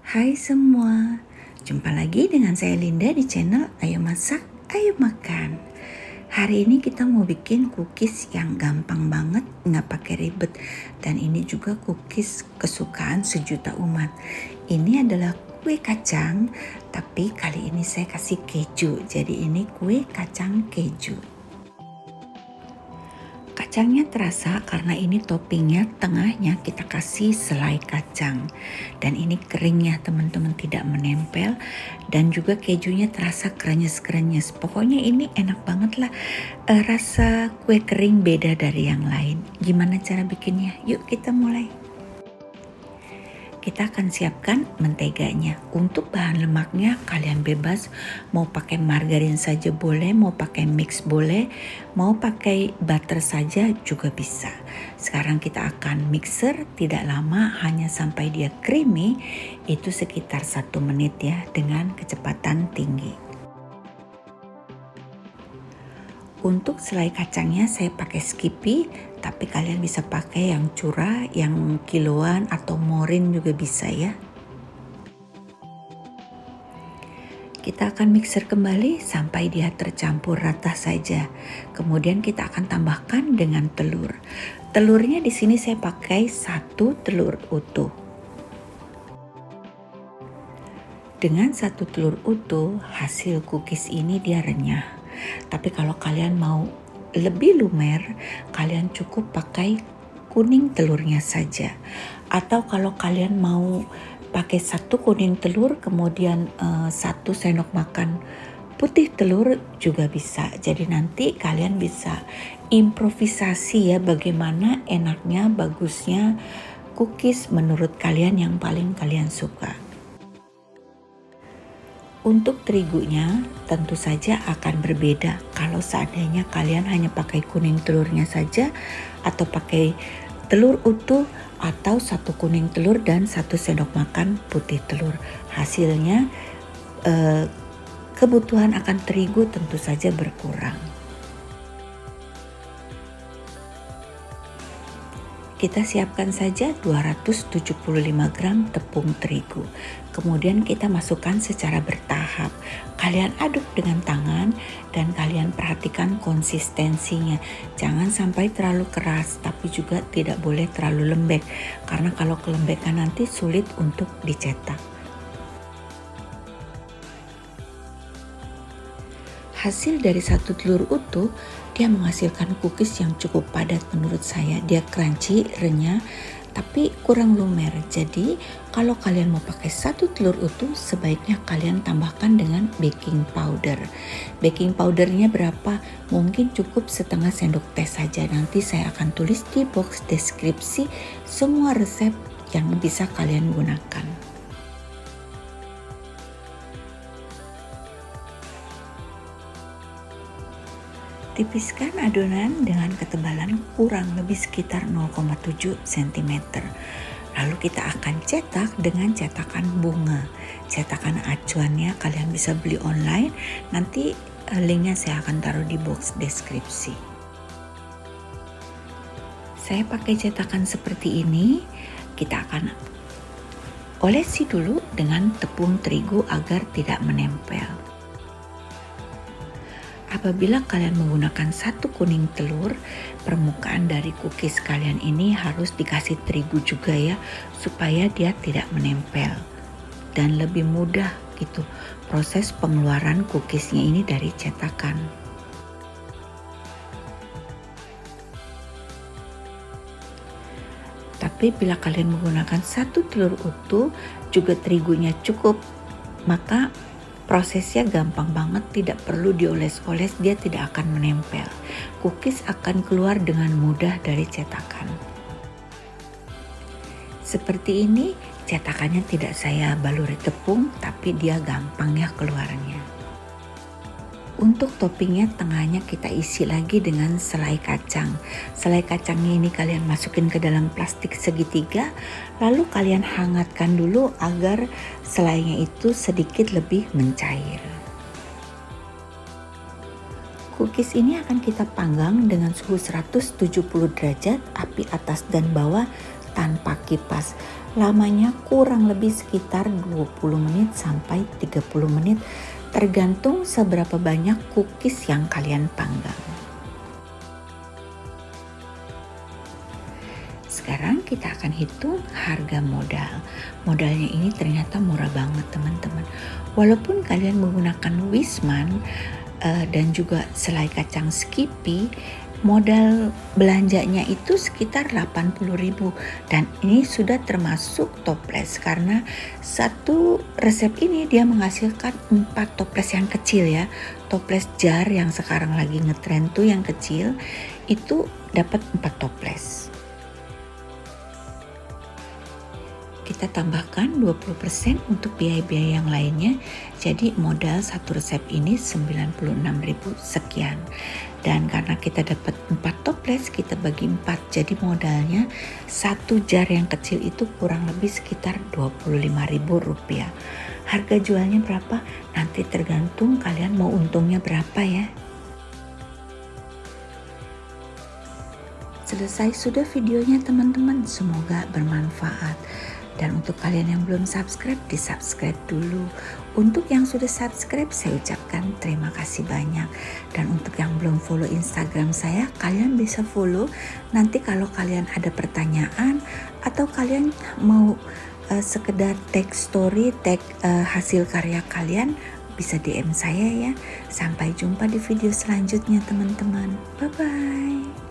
Hai semua, jumpa lagi dengan saya Linda di channel Ayo Masak, Ayo Makan. Hari ini kita mau bikin cookies yang gampang banget, nggak pakai ribet. Dan ini juga cookies kesukaan sejuta umat. Ini adalah kue kacang, tapi kali ini saya kasih keju. Jadi ini kue kacang keju. Kacangnya terasa karena ini toppingnya tengahnya kita kasih selai kacang. Dan ini kering ya teman-teman, tidak menempel. Dan juga kejunya terasa krenyes-krenyes. Pokoknya ini enak banget lah. Rasa kue kering beda dari yang lain. Gimana cara bikinnya? Yuk kita mulai. Kita akan siapkan menteganya. Untuk bahan lemaknya kalian bebas, mau pakai margarin saja boleh, mau pakai mix boleh, mau pakai butter saja juga bisa. Sekarang kita akan mixer, tidak lama, hanya sampai dia creamy, itu sekitar 1 menit ya, dengan kecepatan tinggi. Untuk selai kacangnya saya pakai Skippy, tapi kalian bisa pakai yang curah, yang kiloan atau morin juga bisa ya. Kita akan mixer kembali sampai dia tercampur rata saja. Kemudian kita akan tambahkan dengan telur. Telurnya di sini saya pakai 1 telur utuh. Dengan 1 telur utuh, hasil cookies ini dia renyah. Tapi kalau kalian mau lebih lumer, kalian cukup pakai kuning telurnya saja. Atau kalau kalian mau pakai 1 kuning telur, kemudian 1 sendok makan putih telur juga bisa. Jadi nanti kalian bisa improvisasi ya, bagaimana enaknya, bagusnya cookies menurut kalian yang paling kalian suka. Untuk terigunya tentu saja akan berbeda kalau seandainya kalian hanya pakai kuning telurnya saja atau pakai telur utuh atau 1 kuning telur dan 1 sendok makan putih telur. Hasilnya kebutuhan akan terigu tentu saja berkurang. Kita siapkan saja 275 gram tepung terigu. Kemudian kita masukkan secara bertahap. Kalian aduk dengan tangan dan kalian perhatikan konsistensinya. Jangan sampai terlalu keras, tapi juga tidak boleh terlalu lembek. Karena kalau kelembekan nanti sulit untuk dicetak. Hasil dari 1 telur utuh, dia menghasilkan cookies yang cukup padat menurut saya. Dia crunchy, renyah, tapi kurang lumer. Jadi kalau kalian mau pakai 1 telur utuh, sebaiknya kalian tambahkan dengan baking powder. Baking powdernya berapa? Mungkin cukup setengah sendok teh saja. Nanti saya akan tulis di box deskripsi semua resep yang bisa kalian gunakan. Tipiskan adonan dengan ketebalan kurang lebih sekitar 0,7 cm. Lalu kita akan cetak dengan cetakan bunga. Cetakan acuannya kalian bisa beli online. Nanti linknya saya akan taruh di box deskripsi. Saya pakai cetakan seperti ini. Kita akan olesi dulu dengan tepung terigu agar tidak menempel. Apabila kalian menggunakan 1 kuning telur, permukaan dari cookies kalian ini harus dikasih terigu juga ya, supaya dia tidak menempel dan lebih mudah gitu proses pengeluaran cookiesnya ini dari cetakan. Tapi bila kalian menggunakan 1 telur utuh, juga terigunya cukup, maka prosesnya gampang banget, tidak perlu dioles-oles, dia tidak akan menempel. Cookies akan keluar dengan mudah dari cetakan. Seperti ini, cetakannya tidak saya baluri tepung, tapi dia gampang ya keluarnya. Untuk toppingnya tengahnya kita isi lagi dengan selai kacang. Selai kacangnya ini kalian masukin ke dalam plastik segitiga, lalu kalian hangatkan dulu agar selainya itu sedikit lebih mencair. Cookies ini akan kita panggang dengan suhu 170 derajat, api atas dan bawah tanpa kipas. lamanya kurang lebih sekitar 20 menit sampai 30 menit tergantung seberapa banyak cookies yang kalian panggang. Sekarang kita akan hitung harga modal. Modalnya ini ternyata murah banget teman-teman. Walaupun kalian menggunakan Wisman dan juga selai kacang Skippy, modal belanjanya itu sekitar 80.000 dan ini sudah termasuk toples karena satu resep ini dia menghasilkan 4 toples yang kecil ya. Toples jar yang sekarang lagi ngetren tuh yang kecil itu dapat 4 toples. Kita tambahkan 20% untuk biaya-biaya yang lainnya, jadi modal satu resep ini 96.000 sekian. Dan karena kita dapat 4 toples, kita bagi 4, jadi modalnya satu jar yang kecil itu kurang lebih sekitar Rp25.000. Harga jualnya berapa? Nanti tergantung kalian mau untungnya berapa ya. Selesai sudah videonya teman-teman, semoga bermanfaat. Dan untuk kalian yang belum subscribe, di-subscribe dulu. Untuk yang sudah subscribe, saya ucapkan terima kasih banyak. Dan untuk yang belum follow Instagram saya, kalian bisa follow. Nanti kalau kalian ada pertanyaan atau kalian mau sekedar tag story, tag hasil karya kalian, bisa DM saya ya. Sampai jumpa di video selanjutnya teman-teman. Bye-bye.